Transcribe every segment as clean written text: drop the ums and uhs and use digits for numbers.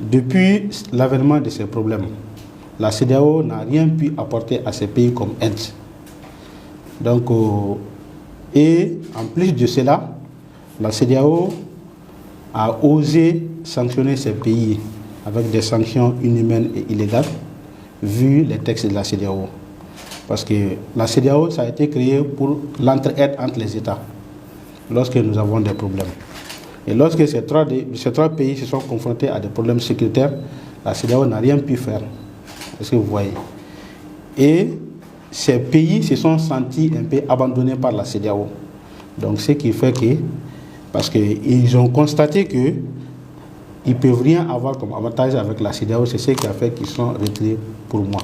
depuis l'avènement de ces problèmes, la CEDEAO n'a rien pu apporter à ces pays comme aide. Donc, et en plus de cela, la CEDEAO a osé sanctionner ces pays avec des sanctions inhumaines et illégales, vu les textes de la CEDEAO. Parce que la CEDEAO, ça a été créé pour l'entraide entre les États, lorsque nous avons des problèmes. Et lorsque ces trois pays se sont confrontés à des problèmes sécuritaires, la CEDEAO n'a rien pu faire. Est-ce que vous voyez? Et ces pays se sont sentis un peu abandonnés par la CEDEAO. Donc ce qui fait que, parce qu'ils ont constaté qu'ils ne peuvent rien avoir comme avantage avec la CEDEAO, c'est ce qui a fait qu'ils sont retirés pour moi.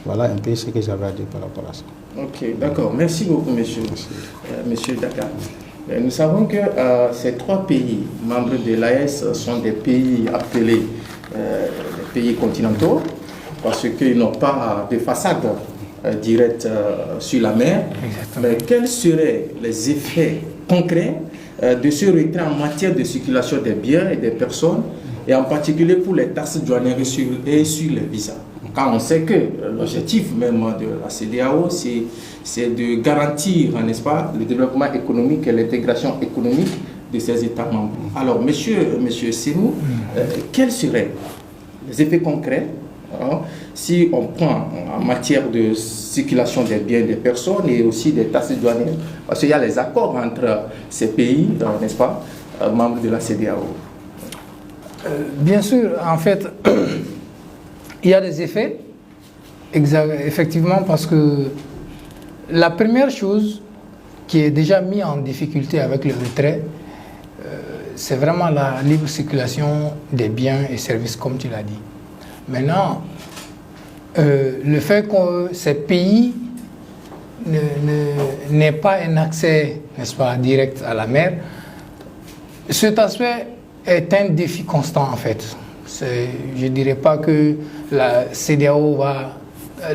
Voilà un peu ce que j'avais à dire par rapport à ça. Ok, d'accord. Merci beaucoup, monsieur Dakar. Nous savons que ces trois pays membres de l'AES sont des pays appelés des pays continentaux parce qu'ils n'ont pas de façade directe sur la mer. Exactement. Mais quels seraient les effets concrets de ce retrait en matière de circulation des biens et des personnes, et en particulier pour les taxes douanières et sur les visas? Quand on sait que l'objectif même de la CEDEAO, c'est de garantir, n'est-ce pas, le développement économique et l'intégration économique de ces États membres. Alors, monsieur Sémou, quels seraient les effets concrets si on prend en matière de circulation des biens des personnes et aussi des taxes douanières? Parce qu'il y a les accords entre ces pays, n'est-ce pas, membres de la CEDEAO. Bien sûr, en fait, il y a des effets, effectivement, parce que la première chose qui est déjà mise en difficulté avec le retrait, c'est vraiment la libre circulation des biens et services, comme tu l'as dit. Maintenant, le fait que ces pays n'aient pas un accès, n'est-ce pas, direct à la mer, cet aspect est un défi constant, en fait. Je ne dirais pas que la CEDEAO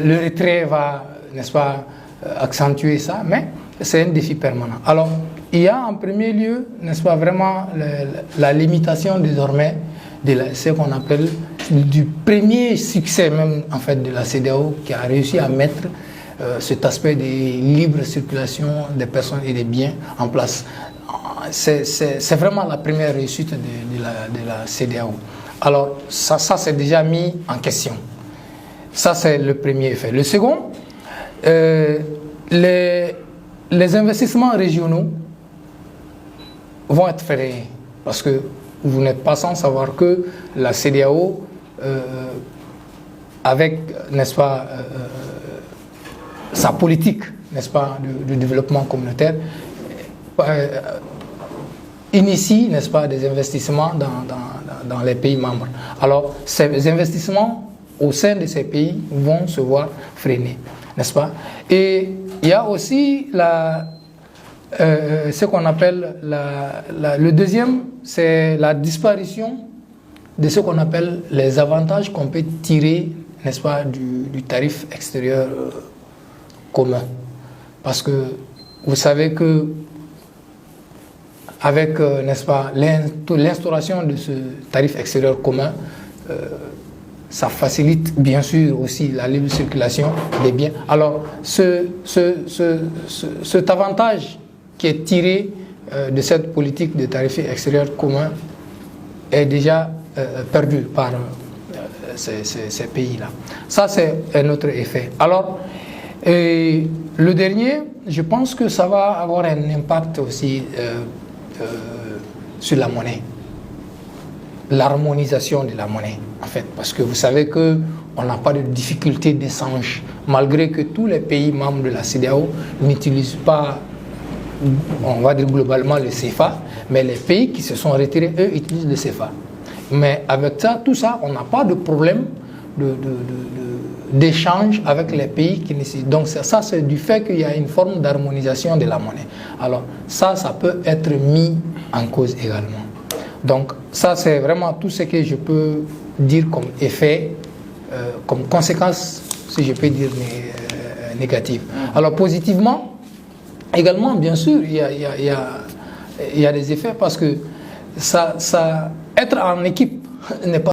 le retrait va, n'est-ce pas, accentuer ça, mais c'est un défi permanent. Alors, il y a en premier lieu, n'est-ce pas, vraiment la limitation désormais de ce qu'on appelle du premier succès même, en fait, de la CEDEAO, qui a réussi à mettre cet aspect de libre circulation des personnes et des biens en place. C'est vraiment la première réussite de la CEDEAO. Alors, ça c'est déjà mis en question. Ça, c'est le premier effet. Le second, les investissements régionaux vont être freinés. Parce que vous n'êtes pas sans savoir que la CEDEAO, avec, n'est-ce pas, sa politique, n'est-ce pas, de développement communautaire, initie, n'est-ce pas, des investissements dans les pays membres. Alors, ces investissements au sein de ces pays vont se voir freinés, n'est-ce pas? Et il y a aussi ce qu'on appelle le deuxième, c'est la disparition de ce qu'on appelle les avantages qu'on peut tirer, n'est-ce pas, du tarif extérieur commun. Parce que vous savez que avec, n'est-ce pas, l'instauration de ce tarif extérieur commun, ça facilite bien sûr aussi la libre circulation des biens. Alors, cet avantage qui est tiré de cette politique de tarif extérieur commun est déjà perdu par ces pays-là. Ça, c'est un autre effet. Alors, le dernier, je pense que ça va avoir un impact aussi sur la monnaie, l'harmonisation de la monnaie, en fait, parce que vous savez qu'on n'a pas de difficulté d'échange, malgré que tous les pays membres de la CEDEAO n'utilisent pas, on va dire globalement, le CFA, mais les pays qui se sont retirés, eux, utilisent le CFA. Mais avec ça, tout ça, on n'a pas de problème d'échange avec les pays qui nécessitent. Donc ça, c'est du fait qu'il y a une forme d'harmonisation de la monnaie. Alors ça peut être mis en cause également. Donc ça, c'est vraiment tout ce que je peux dire comme effet, comme conséquence, si je peux dire, négative. Alors positivement, également, bien sûr, il y a des effets parce que être en équipe n'est pas